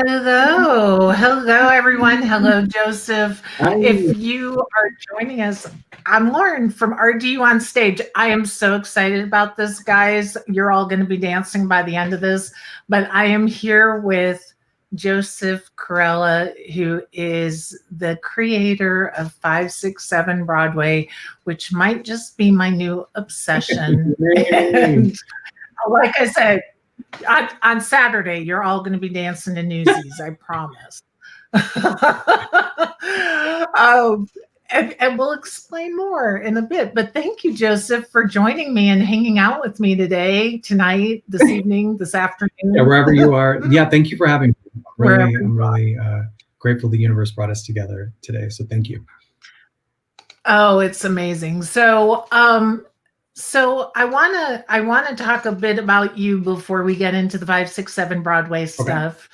Hello. Hello, everyone. Hello, Joseph. Hi. If you are joining us, I'm Lauren from RDU on Stage. I am so excited about this, guys. You're all going to be dancing by the end of this, but I am here with Joseph Corella, who is the creator of 567 Broadway, which might just be my new obsession. And like I said, on Saturday, you're all going to be dancing to Newsies, I promise. And we'll explain more in a bit. But thank you, Joseph, for joining me and hanging out with me today, tonight, this evening, this afternoon. Yeah, wherever you are. Yeah, thank you for having me. I'm really grateful the universe brought us together today. So thank you. Oh, it's amazing. So I wanna talk a bit about you before we get into the 567 Broadway stuff.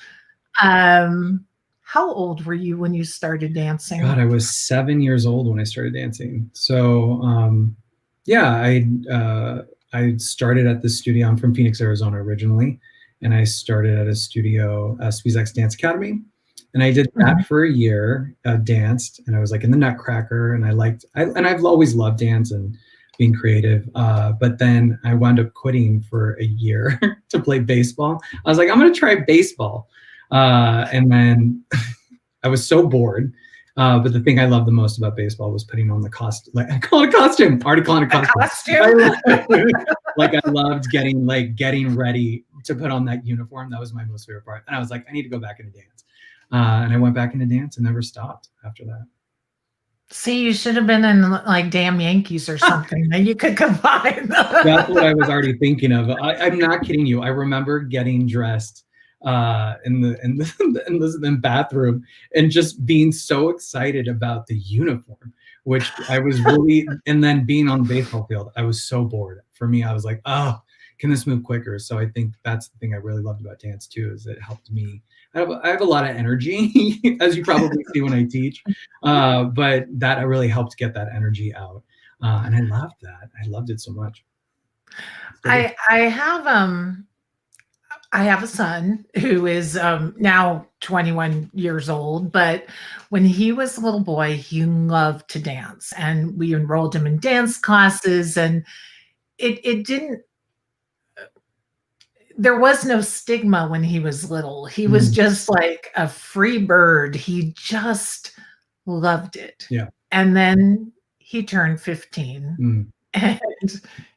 Okay. How old were you when you started dancing? God, I was 7 years old when I started dancing. So yeah, I started at the studio. I'm from Phoenix, Arizona originally, and I started at a studio, SpaceX Dance Academy. And I did that for a year, danced, and I was like in the Nutcracker, and I've always loved dance and being creative. But then I wound up quitting for a year to play baseball. I was like, I'm gonna try baseball. And then I was so bored. But the thing I loved the most about baseball was putting on the costume. Like, I call it a costume. Already calling it a costume. I loved getting ready to put on that uniform. That was my most favorite part. And I was like, I need to go back into dance. And I went back into dance and never stopped after that. See, you should have been in like Damn Yankees or something that you could combine. That's what I was already thinking of. I'm not kidding you. I remember getting dressed in the bathroom and just being so excited about the uniform, which I was really, and then being on the baseball field, I was so bored. For me, I was like, oh, can this move quicker? So I think that's the thing I really loved about dance too, is it helped me. I have a lot of energy, as you probably see when I teach, but that really helped get that energy out. And I loved that. I loved it so much. I have a son who is now 21 years old, but when he was a little boy, he loved to dance, and we enrolled him in dance classes, and it didn't, there was no stigma when he was little. He was just like a free bird. He just loved it. Yeah. And then he turned 15 and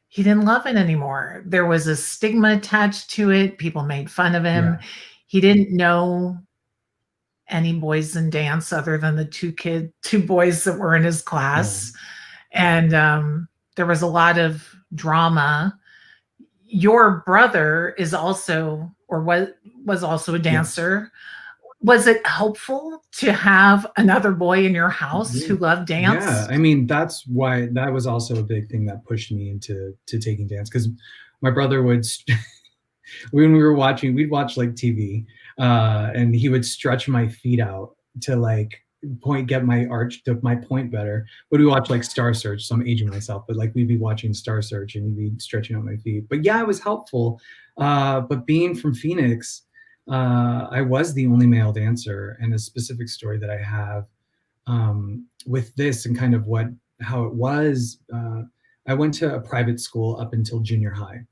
he didn't love it anymore. There was a stigma attached to it. People made fun of him. Yeah. He didn't know any boys in dance other than the two boys that were in his class. And there was a lot of drama. Your brother is also, or was also a dancer. Yeah. Was it helpful to have another boy in your house who loved dance? Yeah, I mean, that's why that was also a big thing that pushed me into taking dance, because my brother would, when we were watching, we'd watch like TV, and he would stretch my feet out to like get my arch to my point better. But we watch like Star Search, so I'm aging myself, but like we'd be watching Star Search and he'd be stretching out my feet. But yeah, it was helpful. But being from Phoenix, I was the only male dancer, and a specific story that I have with this and kind of how it was. I went to a private school up until junior high.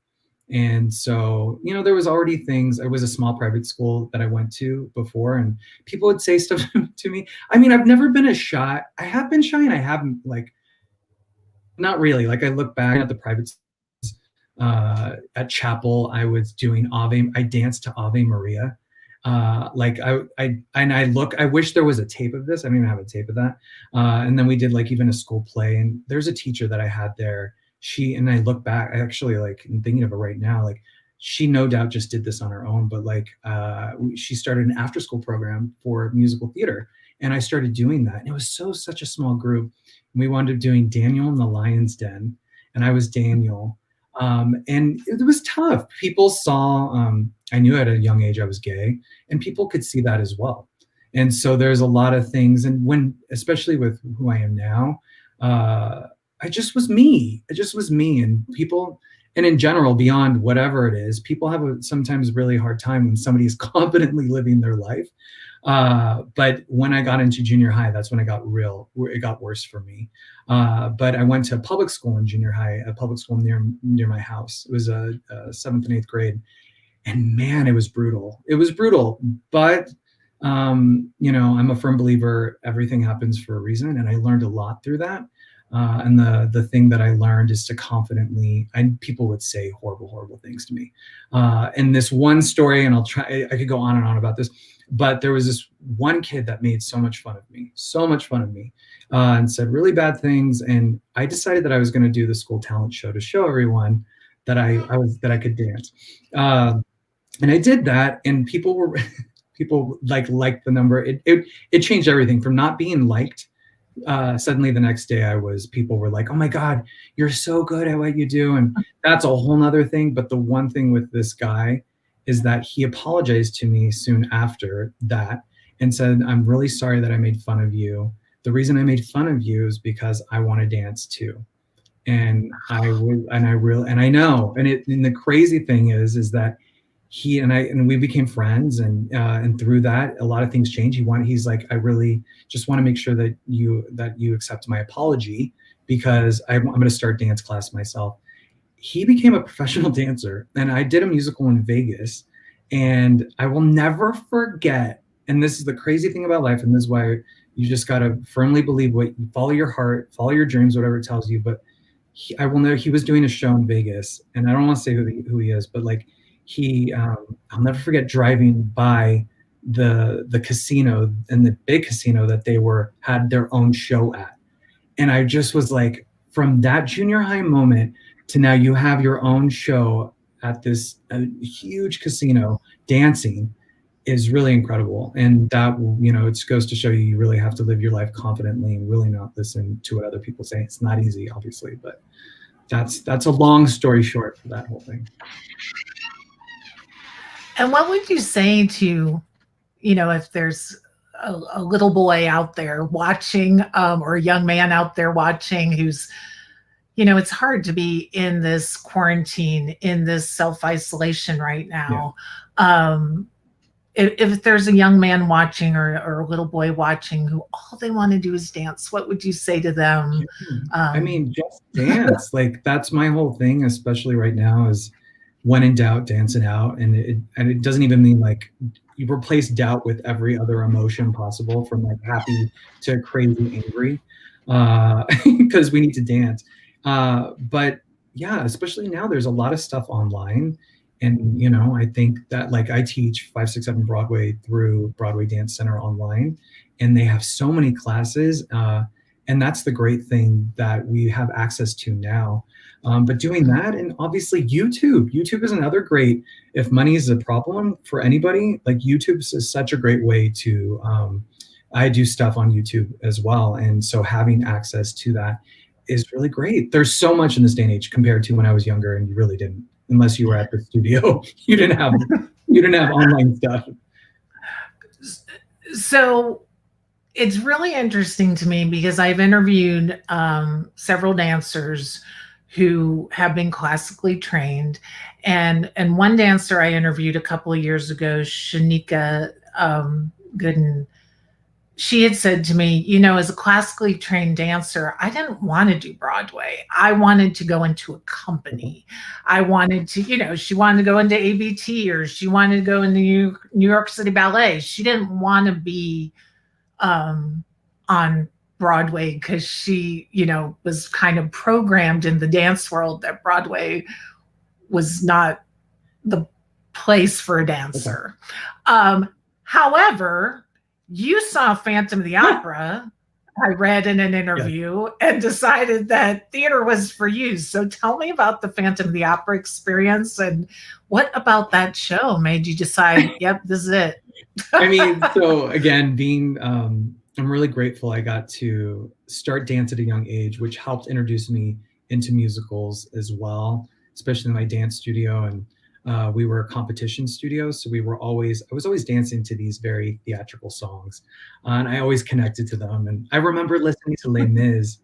And so, you know, there was already things. It was a small private school that I went to before, and people would say stuff to me. I mean, I've never been I have been shy, and I haven't, like, not really. Like, I look back at the private at chapel, I was doing I danced to Ave Maria. I wish there was a tape of this. I don't even have a tape of that. And then we did like even a school play, and there's a teacher that I had there. And I look back, I actually, like, I'm thinking of it right now, like, she no doubt just did this on her own, but like, she started an after school program for musical theater, and I started doing that. And it was such a small group. And we wound up doing Daniel in the Lion's Den, and I was Daniel. And it was tough. People saw, I knew at a young age I was gay, and people could see that as well. And so there's a lot of things. And especially with who I am now, I just was me. And people, and in general, beyond whatever it is, people have a sometimes really hard time when somebody's confidently living their life. But when I got into junior high, that's when it got worse for me. But I went to public school in junior high, a public school near my house. It was a 7th and 8th grade, and man, it was brutal. It was brutal, but I'm a firm believer everything happens for a reason, and I learned a lot through that. And the thing that I learned is to confidently, and people would say horrible things to me. And this one story, and I could go on and on about this, but there was this one kid that made so much fun of me, and said really bad things. And I decided that I was going to do the school talent show to show everyone that I could dance. And I did that, and people liked the number. It changed everything from not being liked. Suddenly the next day people were like, oh my God, you're so good at what you do. And that's a whole nother thing. But the one thing with this guy is that he apologized to me soon after that and said, I'm really sorry that I made fun of you. The reason I made fun of you is because I want to dance too. And I know. And the crazy thing is that he and we became friends, and through that a lot of things changed. He's like, I really just want to make sure that you accept my apology, because I'm going to start dance class myself. He became a professional dancer, and I did a musical in Vegas, and I will never forget. And this is the crazy thing about life, and this is why you just got to firmly believe follow your heart, follow your dreams, whatever it tells you. But he was doing a show in Vegas, and I don't want to say who he is, but like, I'll never forget driving by the casino, and the big casino that they had their own show at. And I just was like, from that junior high moment to now, you have your own show at this huge casino dancing, is really incredible. And that, it goes to show you really have to live your life confidently and really not listen to what other people say. It's not easy, obviously, but that's a long story short for that whole thing. And what would you say to, if there's a little boy out there watching, or a young man out there watching who's, it's hard to be in this quarantine, in this self-isolation right now. Yeah. If there's a young man watching or a little boy watching who all they want to do is dance, what would you say to them? Just dance. Like, that's my whole thing, especially right now, is when in doubt, dance it out. And it doesn't even mean like you replace doubt with every other emotion possible, from like happy to crazy angry, because we need to dance. But yeah, especially now, there's a lot of stuff online. And, I think that, like, I teach 5, 6, 7 Broadway through Broadway Dance Center online, and they have so many classes. And that's the great thing that we have access to now. But doing that, and obviously YouTube is another great, if money is a problem for anybody, like YouTube is such a great way to, I do stuff on YouTube as well. And so having access to that is really great. There's so much in this day and age compared to when I was younger, and you really didn't, unless you were at the studio, you didn't have online stuff. So it's really interesting to me, because I've interviewed several dancers who have been classically trained. And one dancer I interviewed a couple of years ago, Shanika Gooden, she had said to me, as a classically trained dancer, I didn't want to do Broadway. I wanted to go into a company. I wanted to, she wanted to go into ABT, or she wanted to go into New York City Ballet. She didn't want to be on Broadway, because she, was kind of programmed in the dance world that Broadway was not the place for a dancer. Okay. However, you saw Phantom of the Opera, I read in an interview, and decided that theater was for you. So tell me about the Phantom of the Opera experience, and what about that show made you decide, yep, this is it? So again, I'm really grateful I got to start dance at a young age, which helped introduce me into musicals as well, especially in my dance studio. And we were a competition studio, so I was always dancing to these very theatrical songs, and I always connected to them. And I remember listening to Les Mis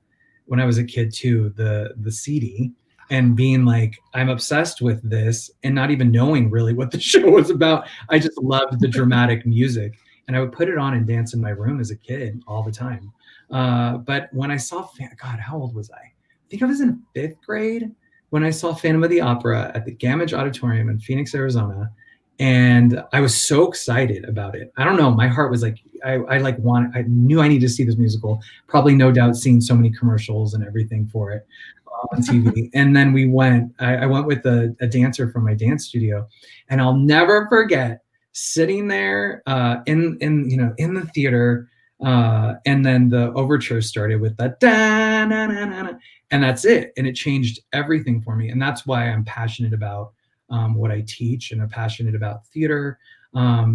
when I was a kid too, the CD, and being like, I'm obsessed with this, and not even knowing really what the show was about. I just loved the dramatic music, and I would put it on and dance in my room as a kid all the time. But when I saw, God, how old was I? I think I was in 5th grade when I saw Phantom of the Opera at the Gamage Auditorium in Phoenix, Arizona. And I was so excited about it. I don't know. My heart was like, I knew I needed to see this musical. Probably no doubt seen so many commercials and everything for it on TV. And then I went with a dancer from my dance studio, and I'll never forget sitting there in the theater. And then the overture started with the da na na na, and that's it. And it changed everything for me. And that's why I'm passionate about what I teach, and I'm passionate about theater,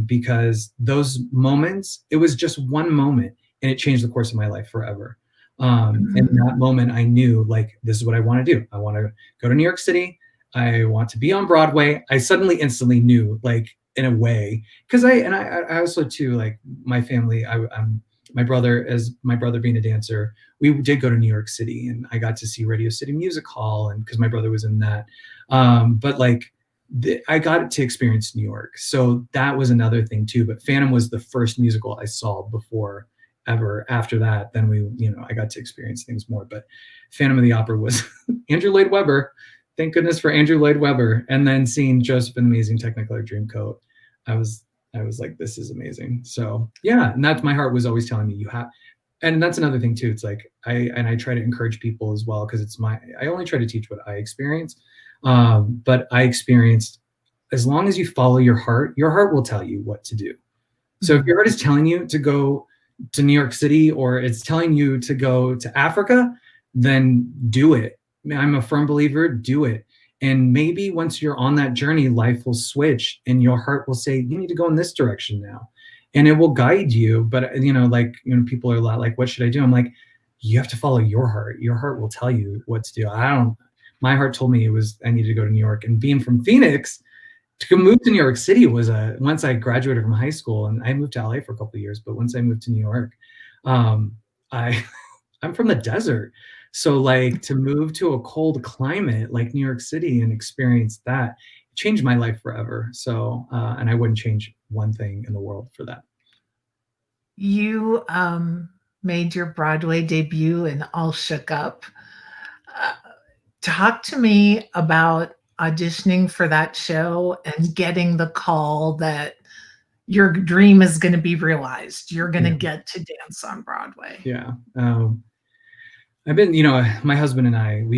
because those moments, it was just one moment, and it changed the course of my life forever. In that moment, I knew, like, this is what I want to do. I want to go to New York City. I want to be on Broadway. I suddenly instantly knew, like, in a way, because I also too, like, my family, my brother being a dancer, we did go to New York City, and I got to see Radio City Music Hall, and because my brother was in that. But like, I got to experience New York, so that was another thing too. But Phantom was the first musical I saw before ever. After that, then I got to experience things more. But Phantom of the Opera was Andrew Lloyd Webber. Thank goodness for Andrew Lloyd Webber. And then seeing Joseph and the Amazing Technicolor Dreamcoat, I was like, this is amazing. So yeah, and that's, my heart was always telling me you have. And that's another thing too. It's like I try to encourage people as well, because I only try to teach what I experience. But I experienced, as long as you follow your heart will tell you what to do. So if your heart is telling you to go to New York City, or it's telling you to go to Africa, then do it. I'm a firm believer, do it. And maybe once you're on that journey, life will switch and your heart will say, you need to go in this direction now. And it will guide you. But, people are like, what should I do? I'm like, you have to follow your heart. Your heart will tell you what to do. My heart told me I needed to go to New York. And being from Phoenix, to move to New York City was once I graduated from high school, and I moved to LA for a couple of years, but once I moved to New York, I'm from the desert. So like, to move to a cold climate like New York City and experience that changed my life forever. So, and I wouldn't change one thing in the world for that. You made your Broadway debut in All Shook Up. Talk to me about auditioning for that show and getting the call that your dream is going to be realized. You're going to get to dance on Broadway. Yeah. I've been, my husband and I've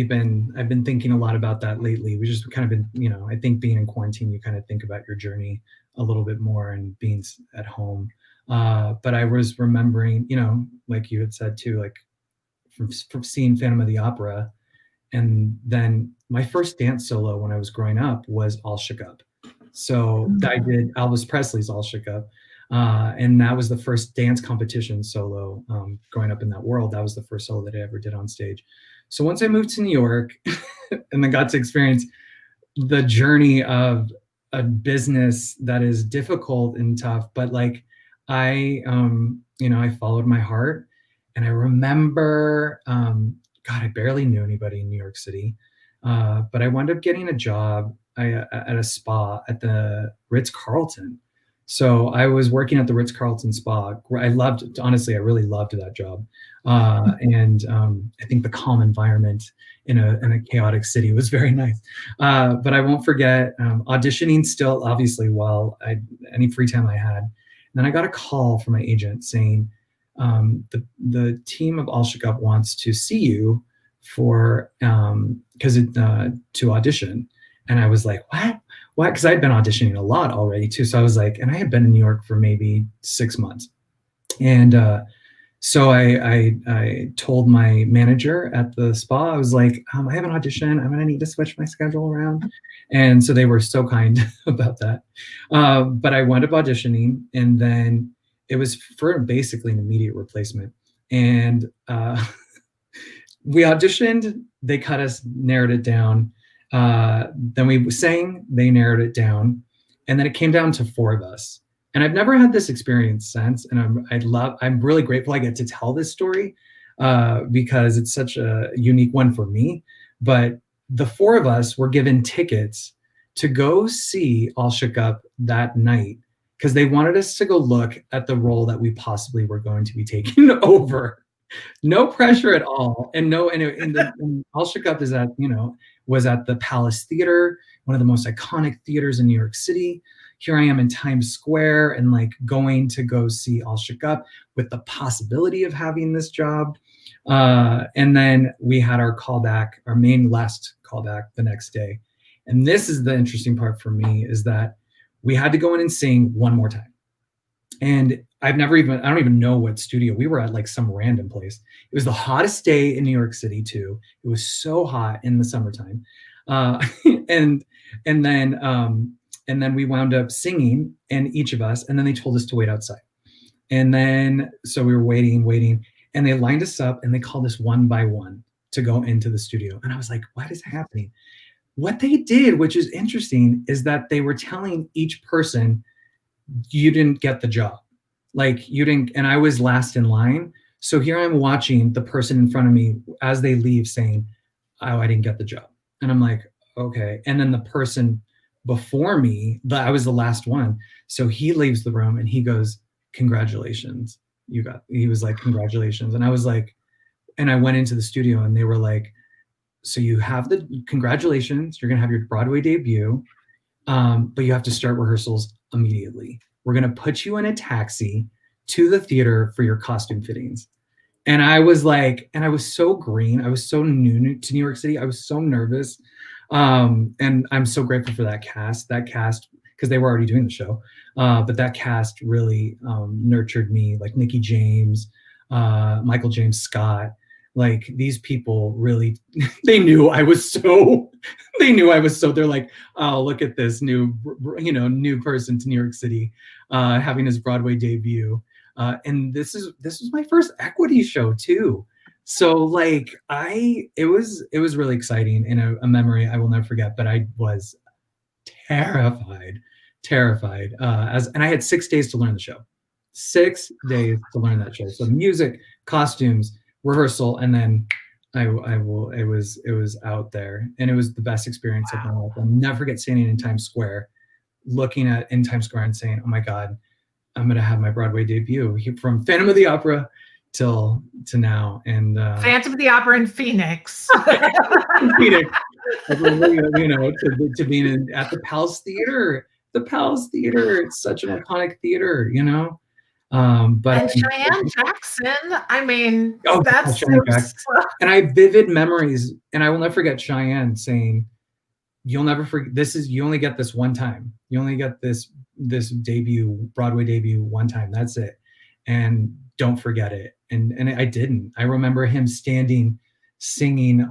been thinking a lot about that lately. We just kind of been, I think being in quarantine, you kind of think about your journey a little bit more, and being at home. But I was remembering, like you had said too, like from seeing Phantom of the Opera. And then my first dance solo when I was growing up was All Shook Up. So I did Elvis Presley's All Shook Up. And that was the first dance competition solo growing up in that world. That was the first solo that I ever did on stage. So once I moved to New York and then got to experience the journey of a business that is difficult and tough, but like I followed my heart. And I remember, God, I barely knew anybody in New York City, but I wound up getting a job at a spa at the Ritz-Carlton. So I was working at the Ritz-Carlton spa. I really loved that job. And I think the calm environment in a chaotic city was very nice. But I won't forget auditioning still, obviously, any free time I had. And then I got a call from my agent saying, the team of All Shook Up wants to see you to audition. And I was like, what? Because I'd been auditioning a lot already too. So I was like, and I had been in New York for maybe 6 months. And so I told my manager at the spa, I was like, I have an audition. I'm going to need to switch my schedule around. And so they were so kind about that. But I wound up auditioning, and then it was for basically an immediate replacement. And we auditioned, they cut us, narrowed it down. Then we sang, they narrowed it down. And then it came down to 4 of us. And I've never had this experience since. And I'm really grateful I get to tell this story because it's such a unique one for me. But the four of us were given tickets to go see All Shook Up that night because they wanted us to go look at the role that we possibly were going to be taking over. No pressure at all, and All Shook Up is at was at the Palace Theater, one of the most iconic theaters in New York City. Here I am in Times Square and like going to go see All Shook Up with the possibility of having this job. And then we had our callback, our main last callback the next day. And this is the interesting part for me, is that we had to go in and sing one more time. And I don't even know what studio. We were at like some random place. It was the hottest day in New York City too. It was so hot in the summertime. And then we wound up singing, and each of us, and then they told us to wait outside. And then, so we were waiting, and they lined us up and they called us one by one to go into the studio. And I was like, what is happening? What they did, which is interesting, is that they were telling each person, you didn't get the job. Like you didn't, and I was last in line. So here I'm watching the person in front of me as they leave saying, oh, I didn't get the job. And I'm like, okay. And then the person before me, I was the last one. So he leaves the room and he goes, congratulations. He was like, congratulations. And I was like, and I went into the studio and they were like, so you have the congratulations, you're going to have your Broadway debut, but you have to start rehearsals immediately. We're going to put you in a taxi to the theater for your costume fittings. And I was like, and I was so green. I was so new to New York City. I was so nervous. And I'm so grateful for that cast, because they were already doing the show. But that cast really nurtured me, like Nikki James, Michael James Scott. Like these people really, they knew I was so, they're like, oh, look at this new person to New York City, having his Broadway debut. And this was my first equity show too. So like it was really exciting and a memory I will never forget, but I was terrified. And I had 6 days to learn the show, 6 days to learn that show. So music, costumes, rehearsal, and then it was out there, and it was the best experience of my life. I'll never forget standing in Times Square, looking at in Times Square and saying, oh my God, I'm going to have my Broadway debut, from Phantom of the Opera to now. And Phantom of the Opera in Phoenix. Phoenix, to being at the Palace Theater. The Palace Theater, it's such an iconic theater, but and Cheyenne Jackson, I mean, that's and I have vivid memories, and I will never forget Cheyenne saying, you'll never forget, you only get this one time. You only get this Broadway debut one time. That's it. And don't forget it. And I didn't. I remember him standing, singing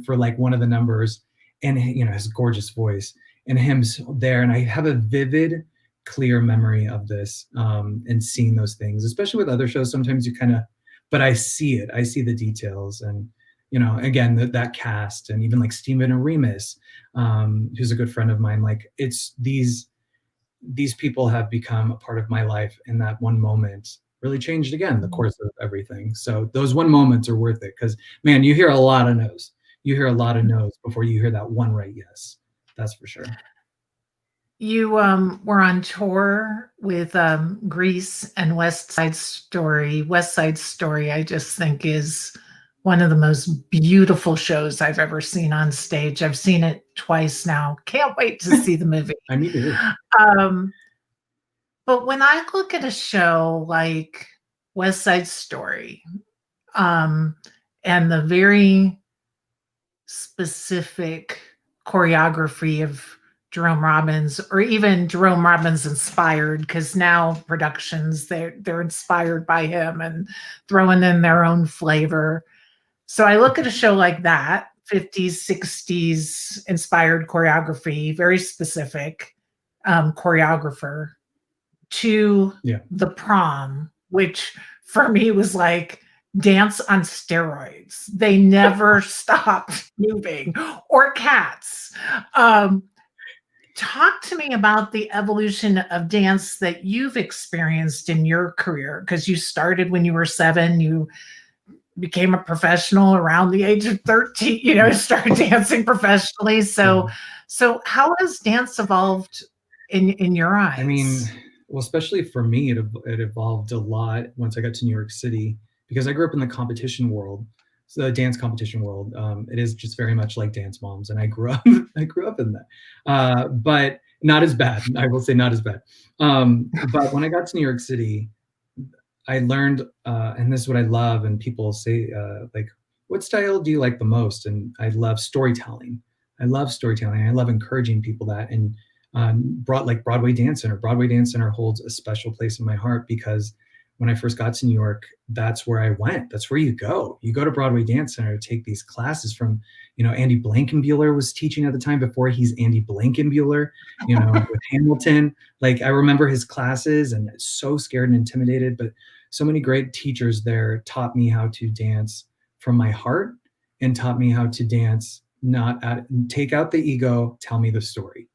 for like one of the numbers, and his gorgeous voice, and him there. And I have a vivid, clear memory of this, and seeing those things, especially with other shows. Sometimes but I see it. I see the details, and again, that cast, and even like Stephen Aremus, who's a good friend of mine. Like it's these people have become a part of my life, and that one moment really changed again the course of everything. So those one moments are worth it, because man, you hear a lot of no's. You hear a lot of no's before you hear that one right yes. That's for sure. You were on tour with Grease and West Side Story. West Side Story, I just think, is one of the most beautiful shows I've ever seen on stage. I've seen it twice now. Can't wait to see the movie. I need to. But when I look at a show like West Side Story, and the very specific choreography of Jerome Robbins, or even Jerome Robbins inspired, because now productions, they're inspired by him and throwing in their own flavor. So I look at a show like that, 50s, 60s inspired choreography, very specific choreographer, to The Prom, which for me was like dance on steroids. They never stopped moving. Or Cats. Talk to me about the evolution of dance that you've experienced in your career, because you started when you were 7. You became a professional around the age of 13, started dancing professionally. So how has dance evolved in your eyes? I mean, well, especially for me, it evolved a lot once I got to New York City, because I grew up in the competition world, so the dance competition world. It is just very much like Dance Moms, and I grew up in that, but not as bad. I will say not as bad. But when I got to New York City, I learned, and this is what I love. And people say, like, what style do you like the most? And I love storytelling. I love storytelling. I love encouraging people that. And Broadway Dance Center. Broadway Dance Center holds a special place in my heart, because when I first got to New York, that's where I went. That's where you go. You go to Broadway Dance Center to take these classes from, Andy Blankenbuehler was teaching at the time, before he's Andy Blankenbuehler, with Hamilton. Like, I remember his classes, and so scared and intimidated, but so many great teachers there taught me how to dance from my heart, and taught me how to dance, take out the ego, tell me the story.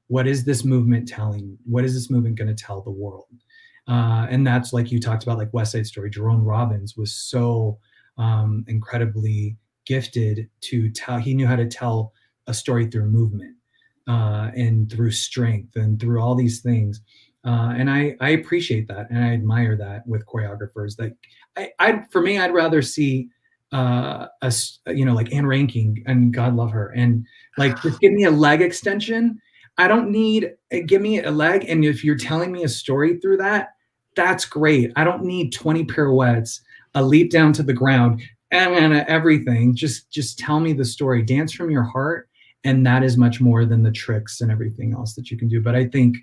What is this movement telling? What is this movement going to tell the world? And that's, like you talked about, like West Side Story. Jerome Robbins was so incredibly gifted to tell. He knew how to tell a story through movement, and through strength, and through all these things. And I appreciate that, and I admire that with choreographers. That for me, I'd rather see like Anne Rankin, and God love her, and like, just give me a leg extension. I don't need, give me a leg, and if you're telling me a story through that, that's great. I don't need 20 pirouettes, a leap down to the ground, and everything. Just tell me the story. Dance from your heart, and that is much more than the tricks and everything else that you can do. But I think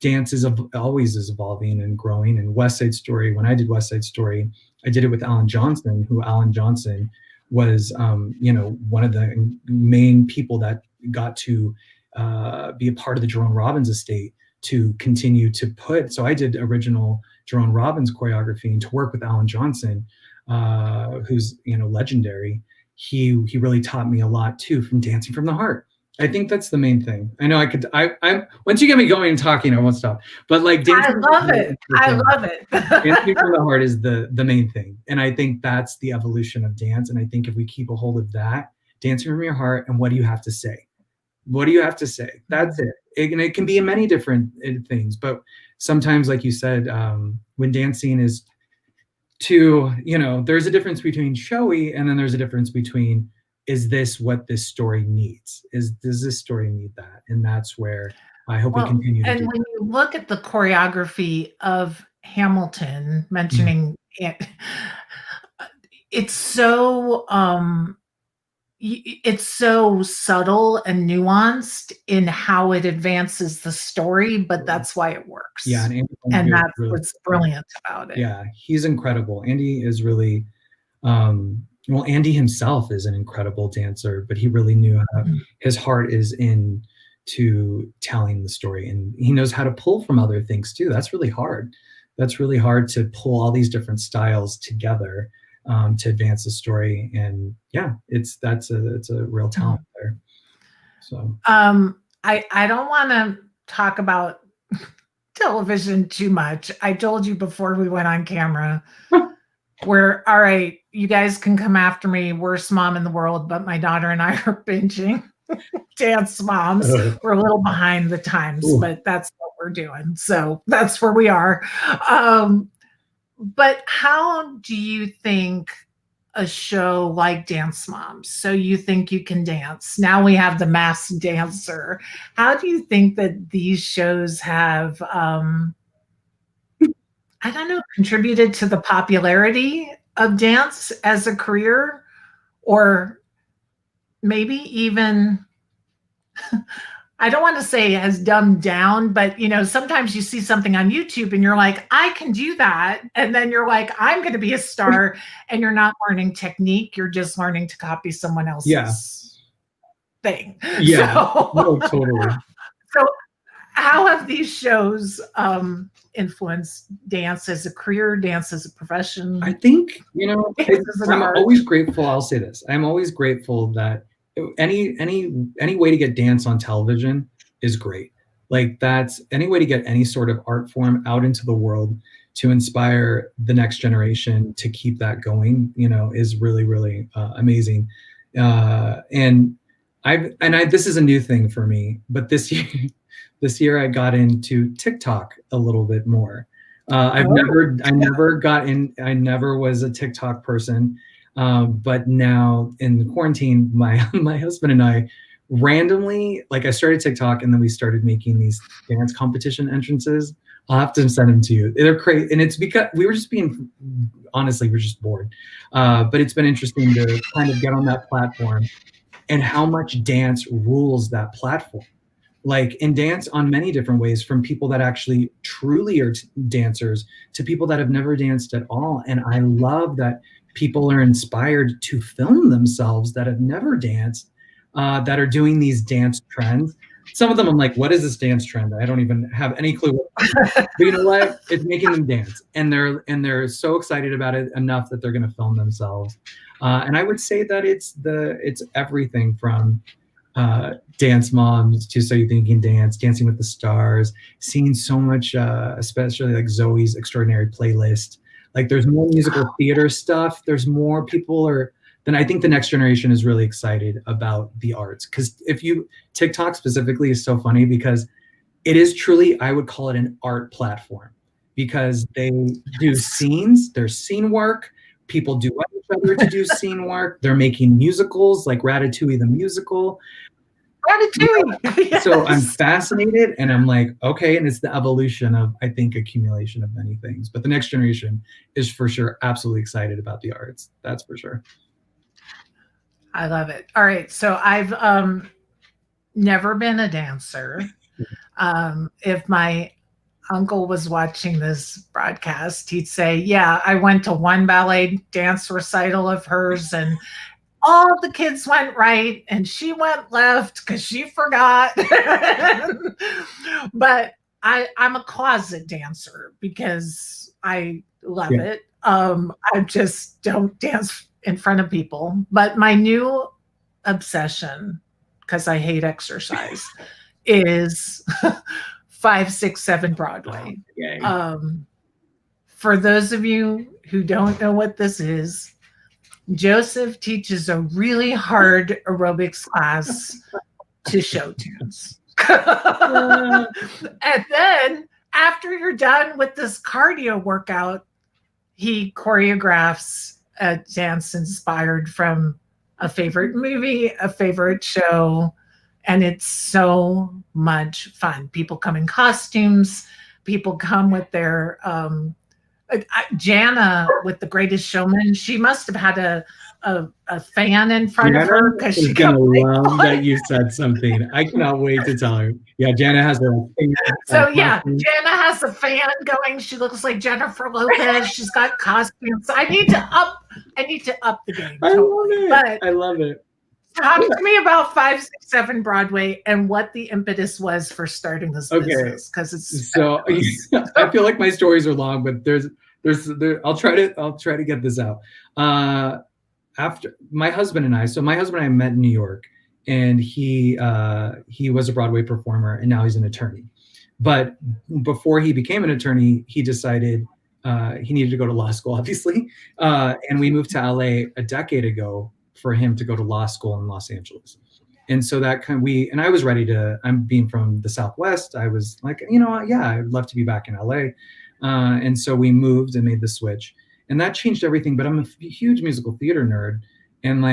dance is always evolving and growing. And West Side Story, when I did West Side Story, I did it with Alan Johnson, who Alan Johnson was, one of the main people that got to be a part of the Jerome Robbins estate, to continue to put. So I did original Jerome Robbins choreography, and to work with Alan Johnson, who's legendary. He really taught me a lot too, from dancing from the heart. I think that's the main thing. I know I once you get me going and talking, I won't stop. But like, dancing, I love it. I love it. Dancing from the heart is the main thing. And I think that's the evolution of dance. And I think if we keep a hold of that, dancing from your heart, and what do you have to say? What do you have to say? That's it. And it can be in many different things. But sometimes, like you said, when dancing is too, there's a difference between showy, and then there's a difference between, is this what this story needs? Does this story need that? And that's where I hope we continue to do. And when you look at the choreography of Hamilton, mentioning it, it's so subtle and nuanced in how it advances the story, but that's why it works. Yeah, and that's what's brilliant about it. Yeah, he's incredible. Andy is really, well, Andy himself is an incredible dancer, but he really knew how his heart is in to telling the story, and he knows how to pull from other things too. That's really hard. That's really hard to pull all these different styles together to advance the story. And yeah, it's a real talent there. So I don't want to talk about television too much. I told you before we went on camera, we're all right, you guys can come after me, worst mom in the world, but my daughter and I are binging Dance Moms. We're a little behind the times, but that's what we're doing. So that's where we are. But how do you think a show like Dance Moms, so you think you can dance, now we have the Masked Dancer, how do you think that these shows have I don't know, contributed to the popularity of dance as a career, or maybe even I don't want to say has dumbed down, but sometimes you see something on YouTube and you're like, I can do that. And then you're like, I'm going to be a star. And you're not learning technique. You're just learning to copy someone else's thing. Yeah, no, totally. So how have these shows influenced dance as a career, dance as a profession? I think, I'm always grateful. I'll say this. I'm always grateful that any way to get dance on television is great. Like, that's any way to get any sort of art form out into the world to inspire the next generation to keep that going, is really, really amazing. And this is a new thing for me, but this year I got into TikTok a little bit more. I never was a TikTok person. But now in the quarantine, my husband and I randomly, I started TikTok, and then we started making these dance competition entrances. I'll have to send them to you. They're crazy, and it's because we're just bored. But it's been interesting to kind of get on that platform and how much dance rules that platform. And dance on many different ways, from people that actually truly are dancers to people that have never danced at all. And I love that people are inspired to film themselves that have never danced, that are doing these dance trends. Some of them I'm like, what is this dance trend? I don't even have any clue. But you know what? It's making them dance, and they're so excited about it enough that they're going to film themselves. And I would say that it's everything from Dance Moms to So You Think You Can Dance, Dancing with the Stars, seeing so much, especially Zoe's Extraordinary Playlist. There's more musical theater stuff. There's more people then I think the next generation is really excited about the arts. Because TikTok specifically is so funny, because it is truly, I would call it an art platform, because they do scenes, there's scene work. People do each other to do scene work. They're making musicals like Ratatouille the musical. Ratatouille. Yes. So I'm fascinated, and I'm like, okay, and it's the evolution of, I think, accumulation of many things. But the next generation is for sure absolutely excited about the arts. That's for sure. I love it. All right. So I've never been a dancer. If my uncle was watching this broadcast, he'd say, yeah, I went to one ballet dance recital of hers, and all the kids went right and she went left because she forgot. But I'm a closet dancer because I love it. I just don't dance in front of people. But my new obsession, because I hate exercise, is 5, 6, 7 Broadway. For those of you who don't know what this is, Joseph teaches a really hard aerobics class to show tunes. And then after you're done with this cardio workout, he choreographs a dance inspired from a favorite movie, a favorite show, and it's so much fun. People come in costumes. People come with their Jana with The Greatest Showman. She must have had a fan in front of her because she's gonna love that you said something. I cannot wait to tell her. Yeah, Jana has a fan. So yeah, Jana has a fan going. She looks like Jennifer Lopez. She's got costumes. I need to up the game. I love it. But I love it. Talk to me about 5, 6, 7 Broadway and what the impetus was for starting this business. Because it's so I feel like my stories are long, but there's I'll try to get this out. After my husband and I met in New York, and he was a Broadway performer, and now he's an attorney. But before he became an attorney, he decided he needed to go to law school, obviously, and we moved to LA a decade ago for him to go to law school in Los Angeles. And so and I was ready to. I'm being from the Southwest. I was like, yeah, I'd love to be back in LA. And so we moved and made the switch, and that changed everything. But I'm a huge musical theater nerd, and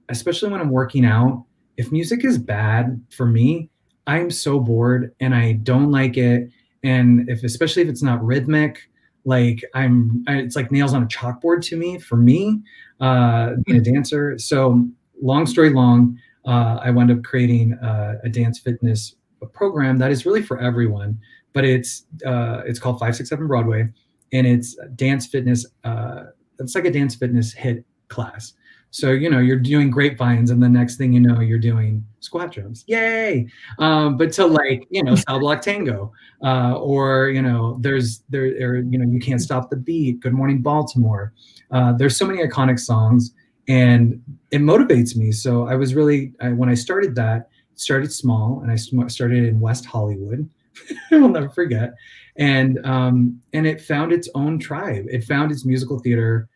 especially when I'm working out, if music is bad for me, I'm so bored and I don't like it. And especially if it's not rhythmic, it's like nails on a chalkboard to me. For me, being a dancer. So long story long, I wound up creating a dance fitness program that is really for everyone. But it's called 5, 6, 7 Broadway, and it's dance fitness. It's like a dance fitness hit class. So you're doing grapevines, and the next thing you know, you're doing squat jumps. Yay! But to cell block tango, or you can't stop the beat. Good Morning Baltimore. There's so many iconic songs, and it motivates me. So I was when I started that, started small, and I started in West Hollywood. I will never forget. And it found its own tribe. It found its musical theater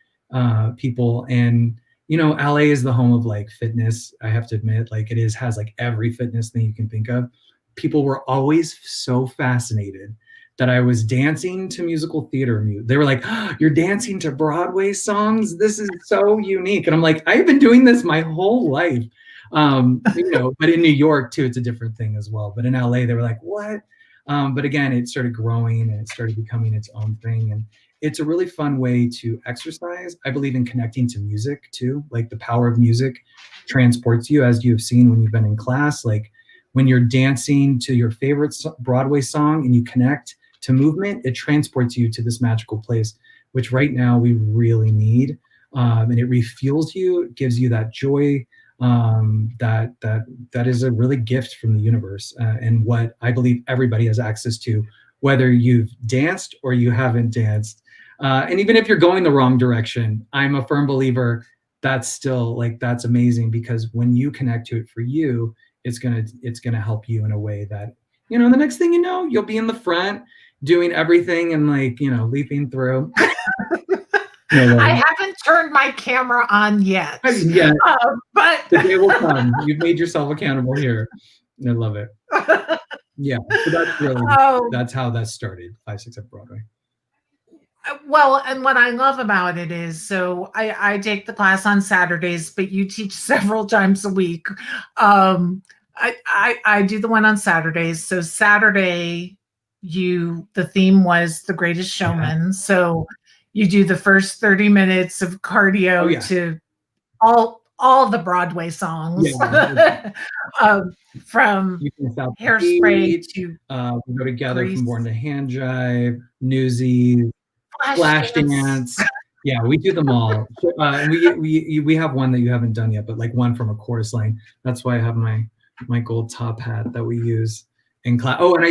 people. And you know, LA is the home of like fitness. I have to admit, like it is has like every fitness thing you can think of. People were always so fascinated that I was dancing to musical theater music. They were like, oh, "You're dancing to Broadway songs? This is so unique." And I'm like, "I've been doing this my whole life." You know, but in New York too, it's a different thing as well. But in LA, they were like, "What?" But again, it started growing and it started becoming its own thing. And it's a really fun way to exercise. I believe in connecting to music too. Like the power of music transports you, as you've seen when you've been in class. Like when you're dancing to your favorite Broadway song and you connect to movement, it transports you to this magical place, which right now we really need. And it refuels you, it gives you that joy, that is a really gift from the universe, and what I believe everybody has access to, whether you've danced or you haven't danced. And even if you're going the wrong direction, I'm a firm believer that's still like that's amazing, because when you connect to it for you, it's gonna help you in a way that, you know, the next thing you know, you'll be in the front doing everything and like, you know, leaping through. I haven't turned my camera on yet. Yeah, but the day will come. You've made yourself accountable here. I love it. Yeah, so that's really that's how that started. 567 Broadway. Well, and what I love about it is, so I take the class on Saturdays, but you teach several times a week. I do the one on Saturdays. So Saturday, the theme was The Greatest Showman. Yeah. So you do the first 30 minutes of cardio to all the Broadway songs. Yeah. From Hairspray to we go together Grease. From Born to Hand Jive, Newsies, Flash Dance. Yeah, we do them all. And we have one that you haven't done yet, but like one from a chorus line. That's why I have my gold top hat that we use in class. Oh, and I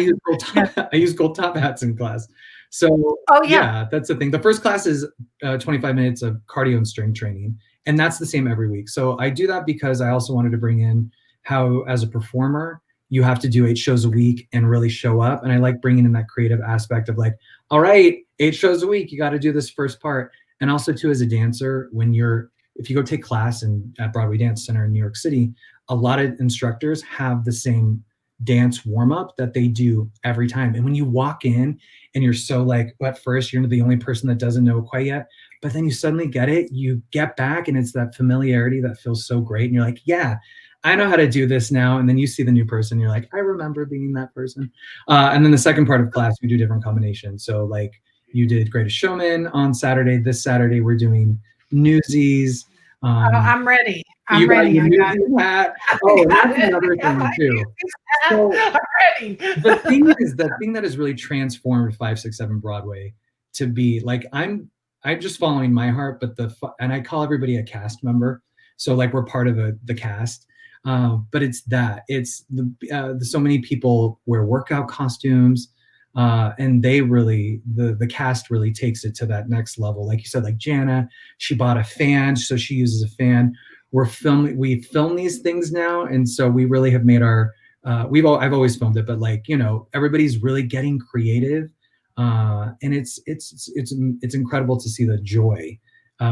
use gold top hats in class. So yeah, that's the thing. The first class is 25 minutes of cardio and strength training, and that's the same every week. So I do that because I also wanted to bring in how, as a performer, you have to do 8 shows a week and really show up. And I like bringing in that creative aspect of like, all right, 8 shows a week, you got to do this first part. And also too, as a dancer, if you go take class at Broadway Dance Center in New York City, a lot of instructors have the same dance warm-up that they do every time. And when you walk in and you're so like, well, at first you're the only person that doesn't know quite yet, but then you suddenly get it, you get back, and it's that familiarity that feels so great. And you're like, yeah, I know how to do this now. And then you see the new person, you're like, I remember being that person. And then the second part of class, we do different combinations. So like you did Greatest Showman on Saturday. This Saturday, we're doing Newsies. I'm ready. I'm ready. I got it. Oh, that's another thing too. So I'm ready. The thing that has really transformed 567 Broadway to be like, I'm just following my heart, and I call everybody a cast member. So like we're part of the cast. But it's so many people wear workout costumes, and they really, the cast really takes it to that next level. Like you said, like Jana, she bought a fan, so she uses a fan. We film these things now, and so we really have made our. I've always filmed it, but like, you know, everybody's really getting creative, and it's incredible to see the joy.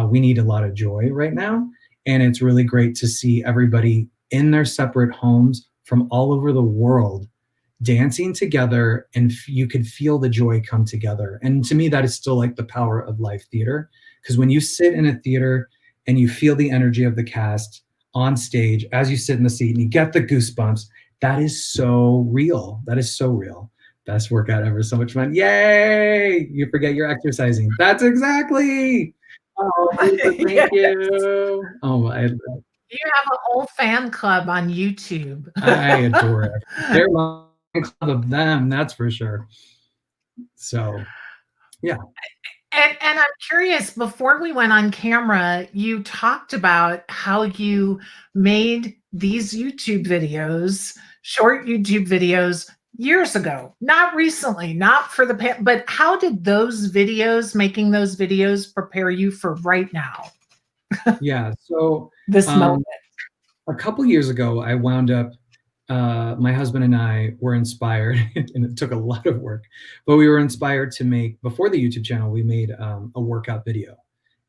We need a lot of joy right now, and it's really great to see everybody in their separate homes from all over the world dancing together, and you could feel the joy come together. And to me, that is still like the power of live theater, because when you sit in a theater and you feel the energy of the cast on stage as you sit in the seat and you get the goosebumps, that is so real. That is so real. Best workout ever. So much fun. Yay! You forget you're exercising. That's exactly. Oh, thank you. Oh, you have a whole fan club on YouTube. I adore it. They're a club of them, that's for sure. So, yeah. And I'm curious, before we went on camera, you talked about how you made these YouTube videos, short YouTube videos, years ago, not recently, not for but how did making those videos prepare you for right now? Yeah, so this moment. A couple years ago, I wound up my husband and I were inspired, and it took a lot of work, but we were inspired to make, before the YouTube channel, we made a workout video,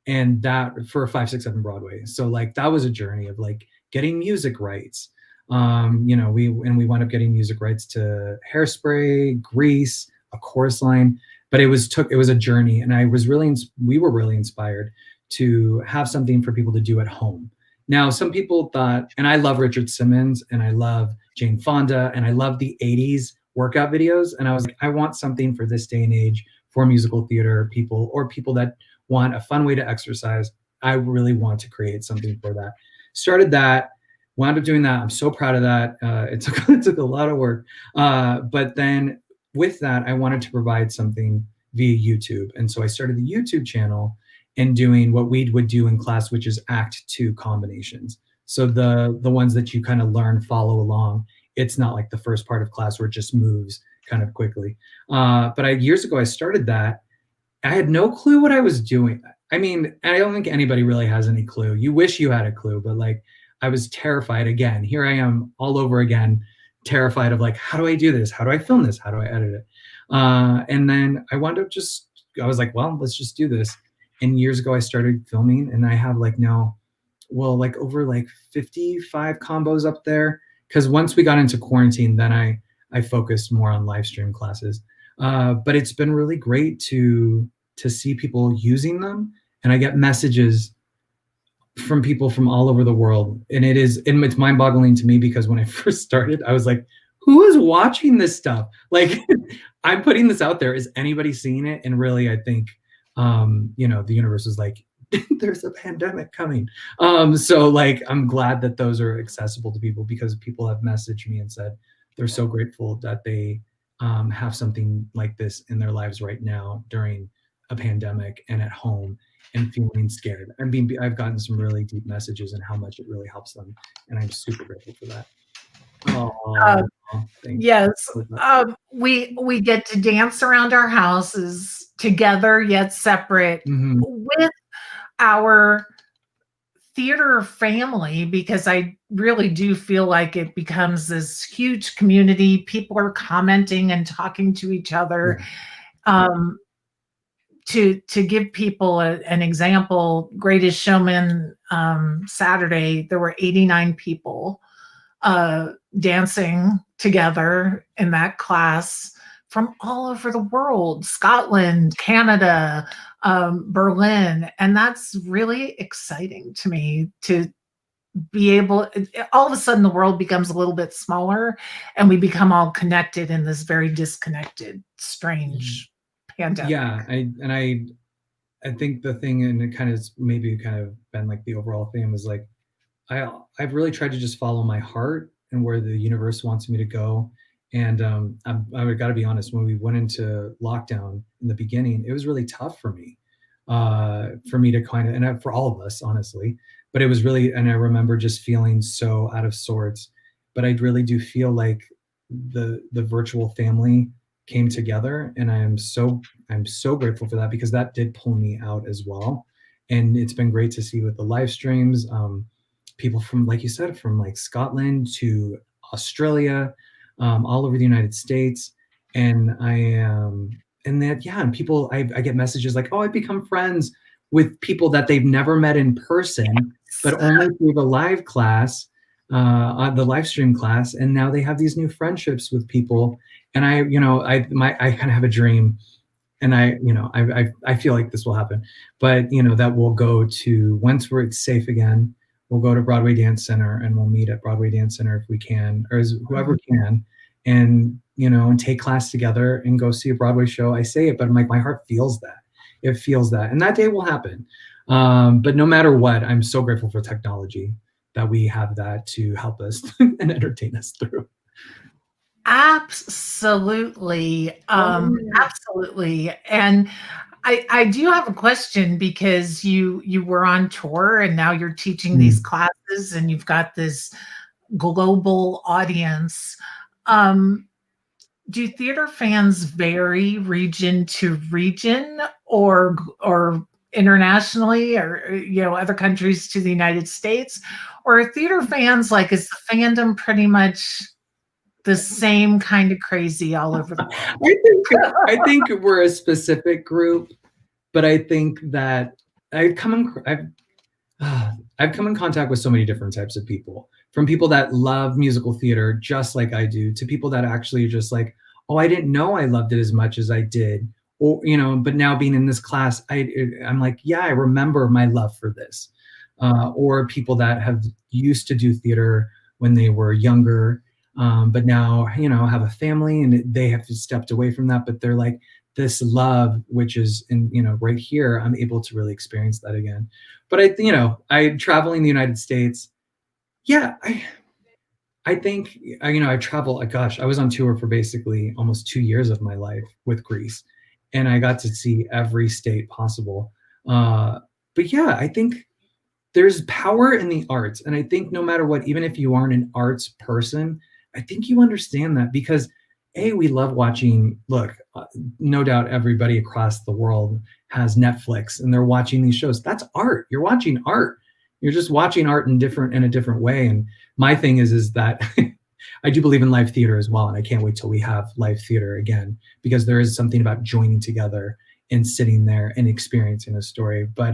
and that for 567 Broadway. So like that was a journey of like getting music rights. We wound up getting music rights to Hairspray, Grease, a chorus line, but it was a journey, and we were really inspired to have something for people to do at home. Now, some people thought, and I love Richard Simmons, and I love Jane Fonda, and I love the 80s workout videos. And I was like, I want something for this day and age for musical theater people, or people that want a fun way to exercise. I really want to create something for that. Started that, wound up doing that. I'm so proud of that. It took a lot of work. But then with that, I wanted to provide something via YouTube. And so I started the YouTube channel and doing what we would do in class, which is act 2 combinations. So the ones that you kind of learn, follow along. It's not like the first part of class where it just moves kind of quickly. But years ago, I started that. I had no clue what I was doing. I mean, I don't think anybody really has any clue. You wish you had a clue, but like I was terrified again. Here I am all over again, terrified of like, how do I do this? How do I film this? How do I edit it? And then I wound up I was like, well, let's just do this. And years ago, I started filming, and I have like over like 55 combos up there. Because once we got into quarantine, then I focused more on live stream classes. But it's been really great to see people using them, and I get messages from people from all over the world, and it's mind-boggling to me, because when I first started, I was like, who is watching this stuff? Like, I'm putting this out there. Is anybody seeing it? And really, I think the universe is like, there's a pandemic coming. So like, I'm glad that those are accessible to people, because people have messaged me and said they're so grateful that they have something like this in their lives right now during a pandemic and at home and feeling scared. I've gotten some really deep messages and how much it really helps them, and I'm super grateful for that. Uh, yes. We get to dance around our houses together yet separate with our theater family, because I really do feel like it becomes this huge community. People are commenting and talking to each other. To give people an example, Greatest Showman Saturday, there were 89 people dancing together in that class from all over the world, Scotland, Canada, Berlin. And that's really exciting to me, to be able, all of a sudden the world becomes a little bit smaller, and we become all connected in this very disconnected, strange pandemic. Yeah, I think the thing, and it kind of been like the overall theme, is like I've really tried to just follow my heart and where the universe wants me to go. And I've got to be honest, when we went into lockdown in the beginning, it was really tough for me to kind of, and for all of us, honestly. But it was really, and I remember just feeling so out of sorts. But I really do feel like the virtual family came together, and I'm so grateful for that, because that did pull me out as well. And it's been great to see with the live streams, people from, like you said, from like Scotland to Australia, all over the United States. And and people, I get messages like, oh, I've become friends with people that they've never met in person, but only through the live class, the live stream class. And now they have these new friendships with people. And I kind of have a dream, and I feel like this will happen, but that we'll go to, once we're safe again, we'll go to Broadway Dance Center, and we'll meet at Broadway Dance Center if we can, or as whoever can, and and take class together and go see a Broadway show. I say it, but I'm like, my heart feels that. It feels that, and that day will happen. But no matter what, I'm so grateful for technology that we have that to help us and entertain us through. Absolutely. Absolutely. And I do have a question, because you were on tour, and now you're teaching these classes, and you've got this global audience. Do theater fans vary region to region, or internationally, or other countries to the United States? Or are theater fans, like, is the fandom pretty much the same kind of crazy all over the world. I think we're a specific group, but I think that I've come in contact with so many different types of people, from people that love musical theater just like I do, to people that actually are just like, oh, I didn't know I loved it as much as I did. Or, but now being in this class, I'm like, yeah, I remember my love for this. Or people that have used to do theater when they were younger, but now, have a family and they have stepped away from that, but they're like, this love, which is right here, I'm able to really experience that again. But I traveling the United States. Yeah, I think, I travel, gosh, I was on tour for basically almost 2 years of my life with Greece, and I got to see every state possible. But yeah, I think there's power in the arts. And I think no matter what, even if you aren't an arts person, I think you understand that, because we love watching, look, no doubt everybody across the world has Netflix and they're watching these shows. That's art. You're watching art. You're just watching art in a different way. And my thing is that I do believe in live theater as well. And I can't wait till we have live theater again, because there is something about joining together and sitting there and experiencing a story. But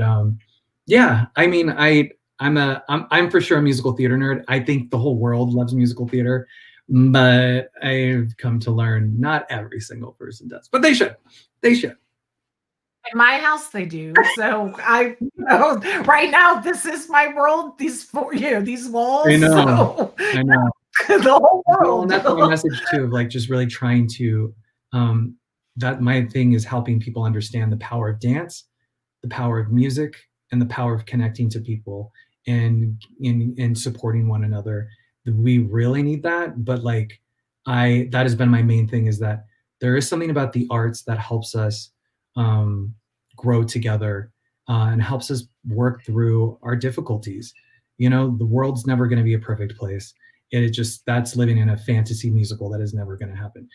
yeah, I mean, I'm for sure a musical theater nerd. I think the whole world loves musical theater, but I've come to learn not every single person does, but they should. They should. In my house, they do. So right now, this is my world. These these walls. I know. I know. The whole world. Well, and that's my message too, of like just really trying to. That my thing is helping people understand the power of dance, the power of music, and the power of connecting to people and supporting one another. We really need that. But like, that has been my main thing, is that there is something about the arts that helps us grow together and helps us work through our difficulties. The world's never going to be a perfect place. That's living in a fantasy musical that is never going to happen.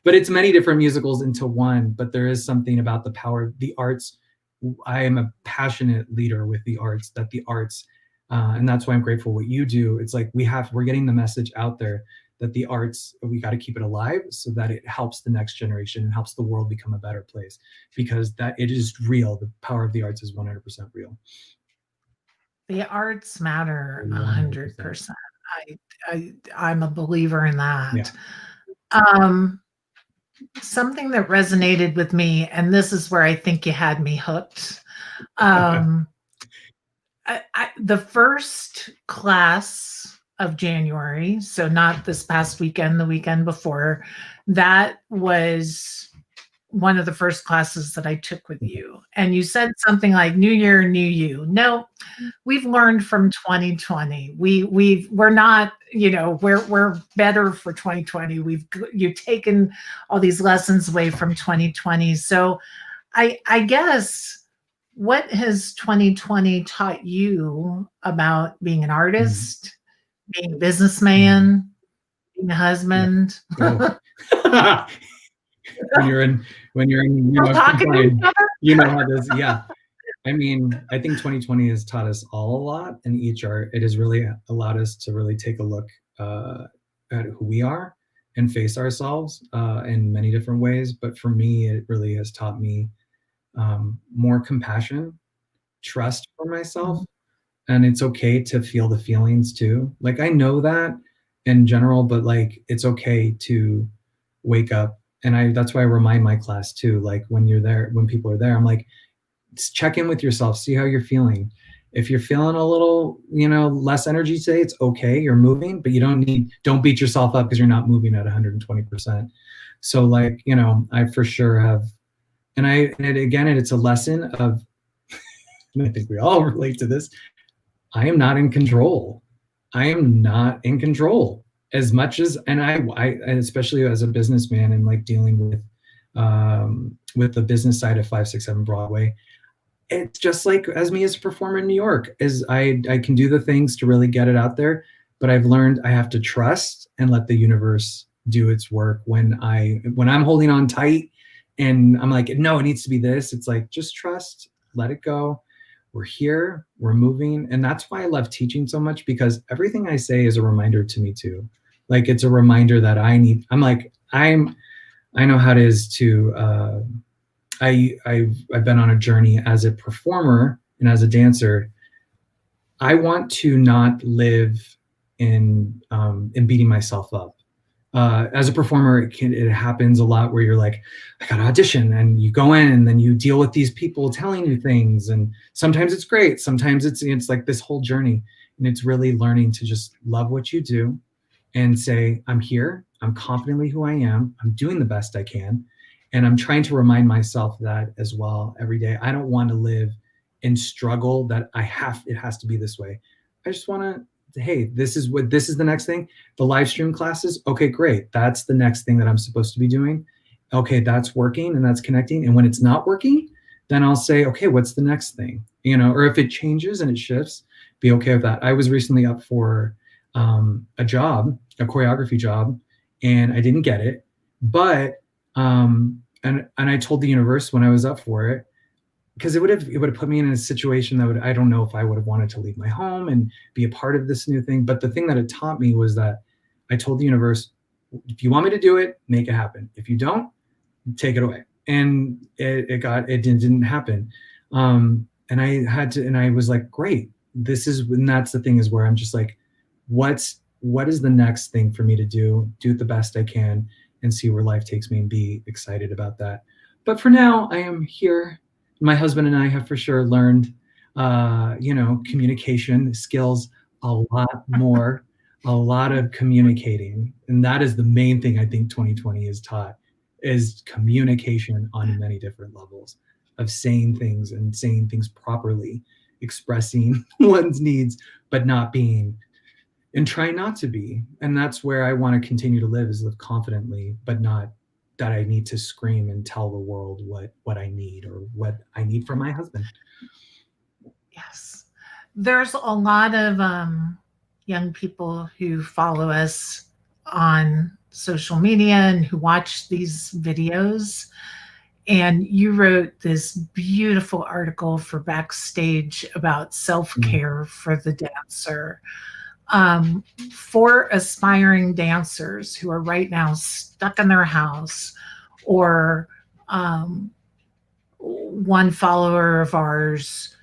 But it's many different musicals into one. But there is something about the power of the arts. I am a passionate leader with the arts, and that's why I'm grateful what you do. It's like we're getting the message out there that the arts, we got to keep it alive so that it helps the next generation and helps the world become a better place, because that it is real. The power of the arts is 100% real. The arts matter 100%. I'm a believer in that. Yeah. Something that resonated with me, and this is where I think you had me hooked. The first class of January, so not this past weekend, the weekend before, that was one of the first classes that I took with you. And you said something like, new year, new you. No, we've learned from 2020. We're not, we're better for 2020. You've taken all these lessons away from 2020. So I guess, what has 2020 taught you about being an artist, being a businessman, being a husband? Yeah. Oh. when you're in talking to each other? How it is. Yeah. I mean, I think 2020 has taught us all a lot, and it has really allowed us to really take a look at who we are and face ourselves in many different ways. But for me, it really has taught me more compassion, trust for myself, and it's okay to feel the feelings too. Like, I know that in general, but like, it's okay to wake up. And that's why I remind my class too, like when people are there, I'm like, check in with yourself, see how you're feeling. If you're feeling a little, less energy today, it's okay. You're moving, but don't beat yourself up because you're not moving at 120%. So like, I for sure have, and it's a lesson of, and I think we all relate to this. I am not in control. As much as, and and especially as a businessman and like dealing with the business side of 567 Broadway, it's just like as me as a performer in New York, is I can do the things to really get it out there, but I've learned I have to trust and let the universe do its work. When I'm holding on tight and I'm like, no, it needs to be this, it's like, just trust, let it go. We're here, we're moving. And that's why I love teaching so much, because everything I say is a reminder to me too. Like, it's a reminder that I know how it is to, I've been on a journey as a performer and as a dancer. I want to not live in beating myself up. As a performer, it happens a lot where you're like, I got to audition, and you go in and then you deal with these people telling you things, and sometimes it's great, sometimes it's like this whole journey, and it's really learning to just love what you do and say, I'm here, I'm confidently who I am, I'm doing the best I can, and I'm trying to remind myself that as well every day. I don't want to live in struggle that it has to be this way. I just want to, hey, this is the next thing. The live stream classes, okay, great. That's the next thing that I'm supposed to be doing. Okay, that's working and that's connecting. And when it's not working, then I'll say, okay, what's the next thing? Or if it changes and it shifts, be okay with that. I was recently up for a choreography job, and I didn't get it. But and I told the universe when I was up for it, because it would have put me in a situation that I don't know if I would have wanted to leave my home and be a part of this new thing. But the thing that it taught me was that I told the universe, if you want me to do it, make it happen. If you don't, take it away. And it didn't happen. And I was like, great. And that's the thing, is where I'm just like, what is the next thing for me to do the best I can, and see where life takes me, and be excited about that. But for now, I am here. My husband and I have for sure learned, communication skills a lot more, a lot of communicating. And that is the main thing I think 2020 has taught, is communication on many different levels, of saying things and saying things properly, expressing one's needs, but not being, and trying not to be. And that's where I want to continue to live, is live confidently, but not that I need to scream and tell the world what I need, or what I need from my husband. Yes. There's a lot of young people who follow us on social media and who watch these videos. And you wrote this beautiful article for Backstage about self-care for the dancer. For aspiring dancers who are right now stuck in their house, or one follower of ours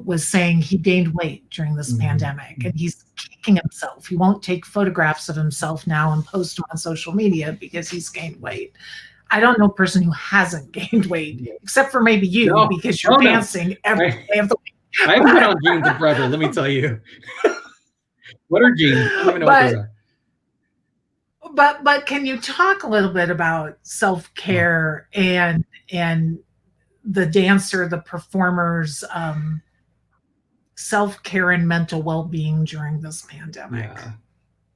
was saying he gained weight during this pandemic, and he's kicking himself. He won't take photographs of himself now and post them on social media because he's gained weight. I don't know a person who hasn't gained weight, except for maybe you, because you're dancing every day of the week. I haven't been on jeans in forever, let me tell you. What are jeans? I don't even know what those are. But can you talk a little bit about self-care and the dancer, the performers, self-care and mental well-being during this pandemic?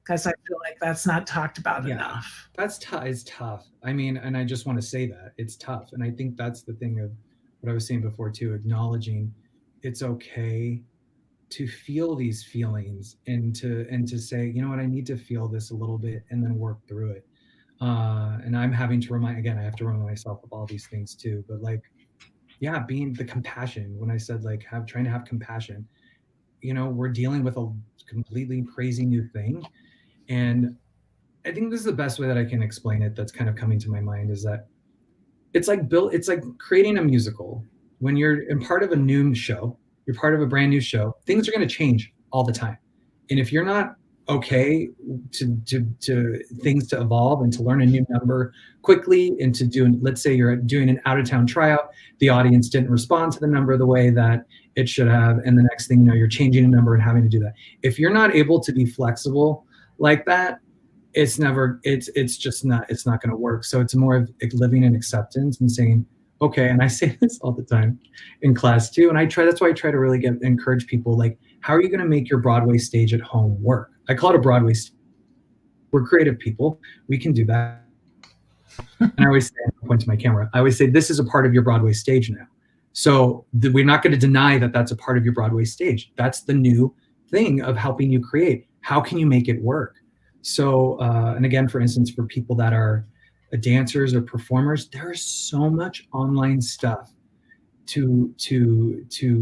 Because I feel like that's not talked about enough. That's it's tough. I mean, and I just want to say that it's tough. And I think that's the thing of what I was saying before too, acknowledging it's okay to feel these feelings, and to say, you know what, I need to feel this a little bit and then work through it. And I'm having to I have to remind myself of all these things too. But like, being the compassion, when I said like trying to have compassion, we're dealing with a completely crazy new thing. And I think this is the best way that I can explain it, that's kind of coming to my mind, is that it's like creating a musical. When you're in part of a new show, you're part of a brand new show, things are going to change all the time. And if you're not okay to things to evolve and to learn a new number quickly, and to do, let's say you're doing an out-of-town tryout, the audience didn't respond to the number the way that it should have, and the next thing you know, you're changing a number and having to do that. If you're not able to be flexible like that, it's not going to work. So it's more of living in acceptance and saying, okay, and I say this all the time in class too, and that's why I try to really encourage people, like, how are you going to make your Broadway stage at home work? I call it a Broadway stage. We're creative people, we can do that. And I always say, I point to my camera, I always say, this is a part of your Broadway stage now. So we're not going to deny that that's a part of your Broadway stage. That's the new thing of helping you create. How can you make it work? So, and again, for instance, for people that are dancers or performers, there's so much online stuff to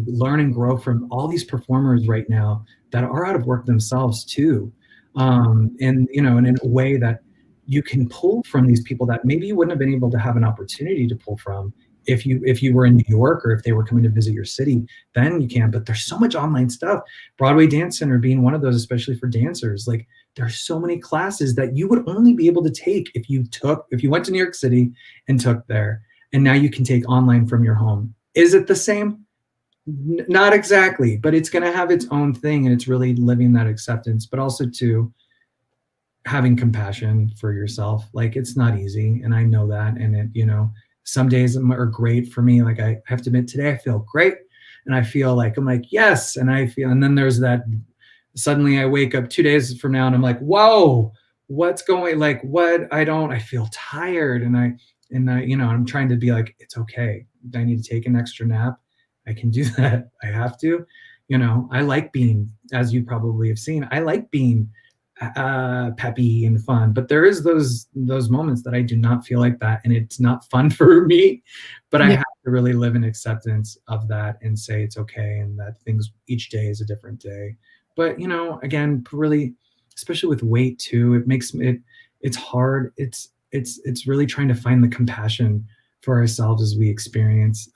learn and grow from all these performers right now that are out of work themselves too. and and in a way that you can pull from these people that maybe you wouldn't have been able to have an opportunity to pull from if you were in New York, or if they were coming to visit your city. Then you can. But there's so much online stuff. Broadway Dance Center being one of those, especially for dancers. Like, there's so many classes that you would only be able to take if you went to New York City and took there, and now you can take online from your home. Is it the same? Not exactly, but it's going to have its own thing, and it's really living that acceptance, but also to having compassion for yourself. Like, it's not easy, and I know that. And some days are great for me. Like, I have to admit, today I feel great, and I feel like I'm like, yes. And then there's that, suddenly I wake up 2 days from now and I'm like, whoa, what's going, like, I feel tired, and I'm trying to be like, it's okay. I need to take an extra nap. I can do that. I have to. I like being, as you probably have seen, I like being peppy and fun, but there is those moments that I do not feel like that, and it's not fun for me. But I have to really live in acceptance of that and say it's okay, and that each day is a different day. But again, really, especially with weight too, it's hard. It's really trying to find the compassion for ourselves as we experience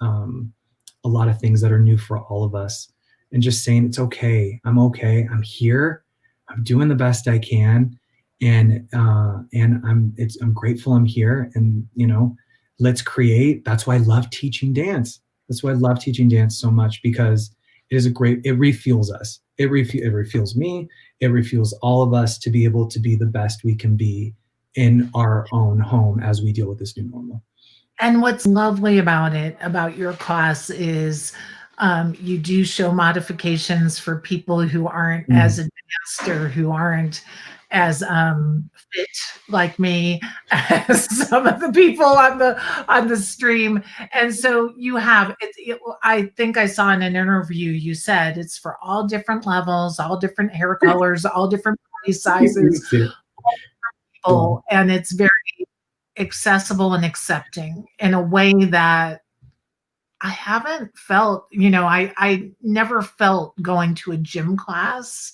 a lot of things that are new for all of us, and just saying it's okay. I'm here. I'm doing the best I can, and I'm grateful I'm here. And let's create. That's why I love teaching dance. That's why I love teaching dance so much, because it refuels us. It refuels me. It refuels all of us to be able to be the best we can be in our own home as we deal with this new normal. And what's lovely about your class is you do show modifications for people who aren't as advanced, or who aren't as fit like me as some of the people on the stream. And so you have I think I saw in an interview you said it's for all different levels, all different hair colors, all different body sizes, all different people, and it's very accessible and accepting in a way that I haven't felt. I never felt going to a gym class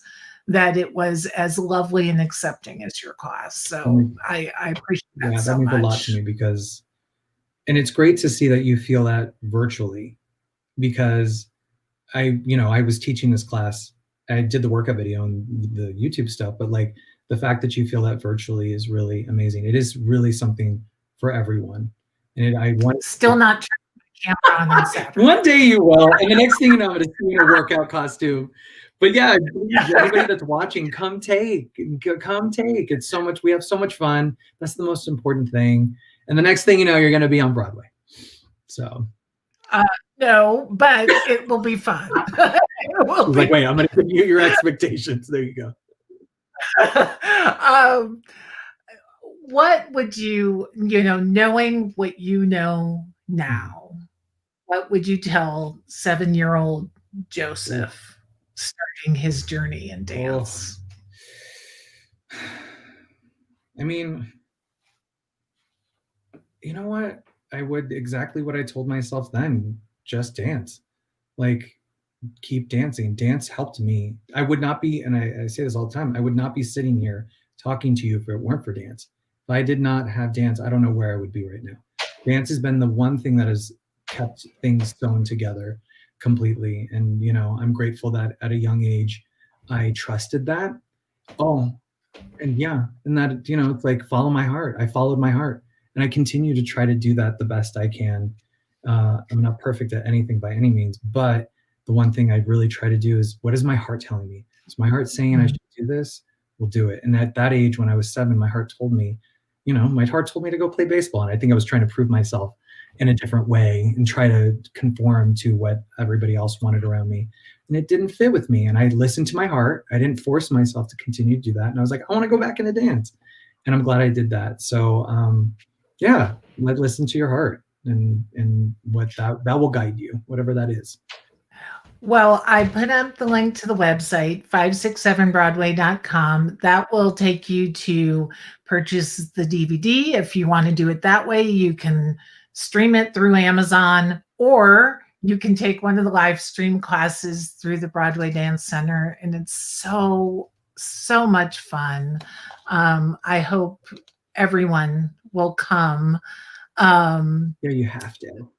that it was as lovely and accepting as your class. So I appreciate that so much. That means a lot to me, and it's great to see that you feel that virtually, because I was teaching this class. I did the workout video and the YouTube stuff, but like, the fact that you feel that virtually is really amazing. It is really something for everyone. And I want still not turning my camera on Saturday. One day you will, and the next thing you know, I'm going to see you in a workout costume. But yeah, anybody that's watching, come take. It's so much. We have so much fun. That's the most important thing. And the next thing you know, you're going to be on Broadway. So. No, but it will be fun. Like, wait, I'm going to give you your expectations. There you go. What would you, knowing what you know now, what would you tell 7-year-old Joseph starting his journey in dance? I mean, you know what? I would exactly what I told myself then. Just dance. Like, keep dancing. Dance helped me. I would not be, and I say this all the time, I would not be sitting here talking to you if it weren't for dance. If I did not have dance, I don't know where I would be right now. Dance has been the one thing that has kept things sewn together completely. And, I'm grateful that at a young age, I trusted that. And that, it's like, follow my heart. I followed my heart, and I continue to try to do that the best I can. I'm not perfect at anything by any means, but the one thing I really try to do is, what is my heart telling me? Is my heart saying I should do this? We'll do it. And at that age, when I was 7, my heart told me, to go play baseball. And I think I was trying to prove myself in a different way and try to conform to what everybody else wanted around me. And it didn't fit with me. And I listened to my heart. I didn't force myself to continue to do that. And I was like, I want to go back into dance. And I'm glad I did that. So listen to your heart, and what that will guide you, whatever that is. Well, I put up the link to the website, 567broadway.com. That will take you to purchase the DVD. If you want to do it that way, you can stream it through Amazon, or you can take one of the live stream classes through the Broadway Dance Center. And it's so so much fun. I hope everyone will come. Yeah, you have to.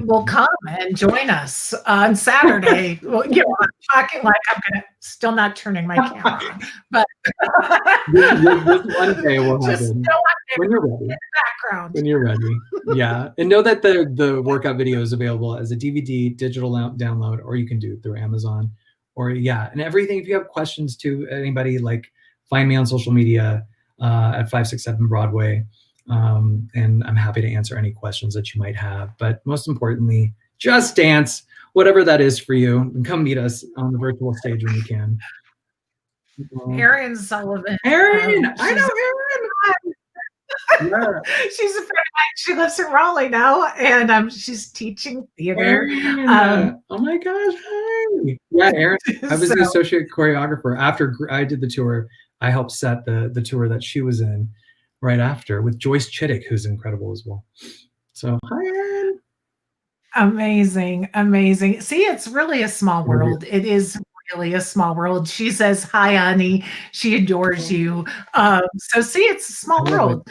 Will come and join us on Saturday. Well, I'm talking like I'm still not turning my camera on, but this one day will just happen when you're ready. Background. When you're ready, yeah. And know that the workout video is available as a DVD, digital download, or you can do it through Amazon, or and everything. If you have questions to anybody, like find me on social media at 567 Broadway. And I'm happy to answer any questions that you might have. But most importantly, just dance, whatever that is for you, and come meet us on the virtual stage when you can. Erin Sullivan. Erin, I know Erin. Yeah. She's a friend of mine. She lives in Raleigh now, and she's teaching theater. Oh my gosh! Hi. Yeah, Erin. I was the associate choreographer after I did the tour. I helped set the tour that she was in right after with Joyce Chittick, who's incredible as well. So hi, Erin. Amazing, amazing. See, it's really a small world. It is really a small world. She says, "Hi, honey." She adores you. So see, it's a small world.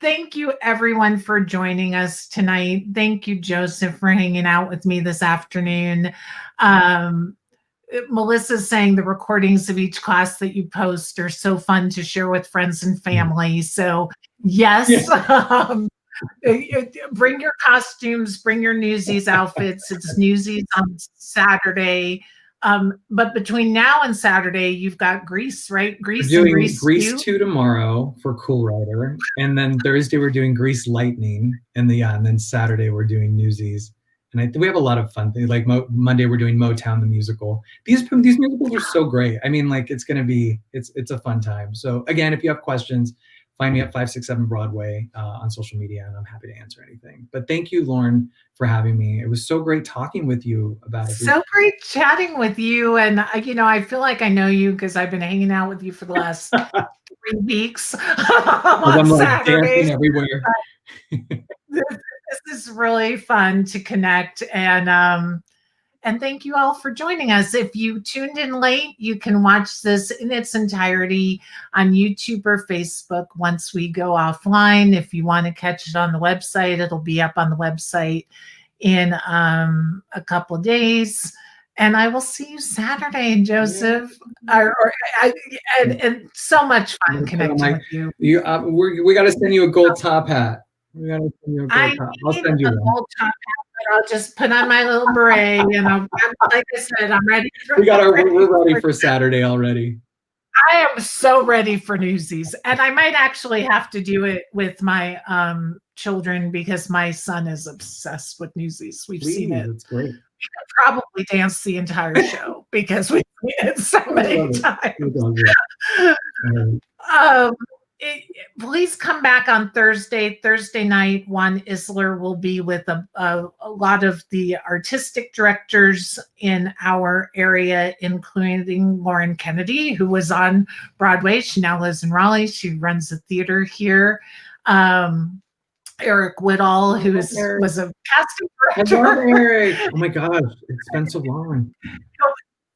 Thank you, everyone, for joining us tonight. Thank you, Joseph, for hanging out with me this afternoon. Melissa's saying the recordings of each class that you post are so fun to share with friends and family. So yes. Bring your costumes, bring your Newsies outfits. It's Newsies on Saturday. But between now and Saturday, you've got Grease, right? We're doing Grease 2 tomorrow for Cool Rider. And then Thursday, we're doing Grease Lightning. And then Saturday, we're doing Newsies. And we have a lot of fun things. Like Monday, we're doing Motown the musical. These musicals are so great. I mean, like it's a fun time. So again, if you have questions, find me at 567 Broadway on social media, and I'm happy to answer anything. But thank you, Lauren, for having me. It was so great talking with you about it. So great chatting with you. And, I feel like I know you because I've been hanging out with you for the last 3 weeks on Saturdays. Dancing everywhere. This is really fun to connect. And thank you all for joining us. If you tuned in late, you can watch this in its entirety on YouTube or Facebook once we go offline. If you want to catch it on the website, it'll be up on the website in a couple of days. And I will see you Saturday, Joseph. And so much fun connecting with you. We got to send you a gold top hat. We got to send you a gold top. I'll send you one. Gold top hat. I'll just put on my little beret, and like I said, I'm ready. We're ready for Saturday already. I am so ready for Newsies, and I might actually have to do it with my children because my son is obsessed with Newsies. We've seen it. It's great. We could probably dance the entire show because we've seen it so many times. Please come back on Thursday night. Juan Isler will be with a lot of the artistic directors in our area, including Lauren Kennedy, who was on Broadway. She now lives in Raleigh. She runs a theater here. Eric Whittall, who was a casting director. I love Eric. Oh my gosh, it's been so long.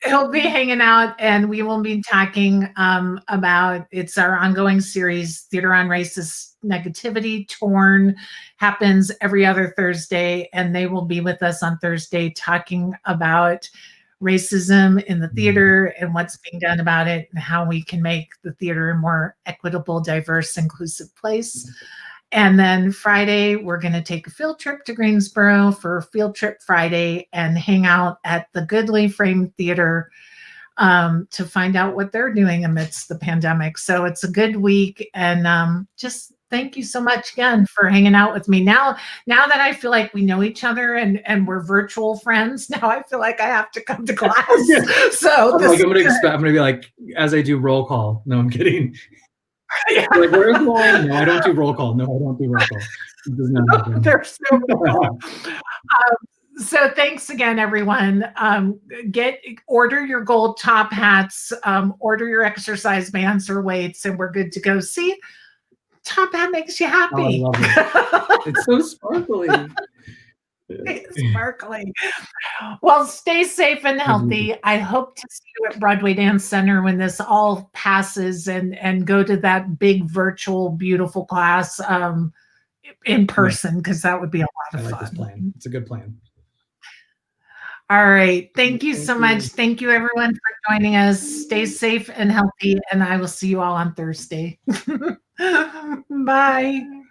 He'll be hanging out, and we will be talking about it's our ongoing series, Theater on Racist Negativity. Torn happens every other Thursday, and they will be with us on Thursday talking about racism in the theater and what's being done about it and how we can make the theater a more equitable, diverse, inclusive place. And then Friday, we're going to take a field trip to Greensboro for Field Trip Friday and hang out at the Goodley Frame Theater to find out what they're doing amidst the pandemic. So it's a good week. And just thank you so much again for hanging out with me. Now that I feel like we know each other and we're virtual friends, now I feel like I have to come to class. So I'm going to be like, as I do roll call. No, I'm kidding. Yeah. Like, where's Lauren? No, I don't do roll call. No, I don't do roll call. It does not happen. They're so cool. So thanks again, everyone. Order your gold top hats, order your exercise bands or weights, and we're good to go. See, top hat makes you happy. Oh, I love it. It's so sparkly. Sparkling. Well, stay safe and healthy. I hope to see you at Broadway Dance Center when this all passes and go to that big virtual beautiful class in person, because that would be a lot I of like this fun. plan. It's a good plan. All right. Thank you so much. Thank you everyone for joining us. Stay safe and healthy, and I will see you all on Thursday. Bye.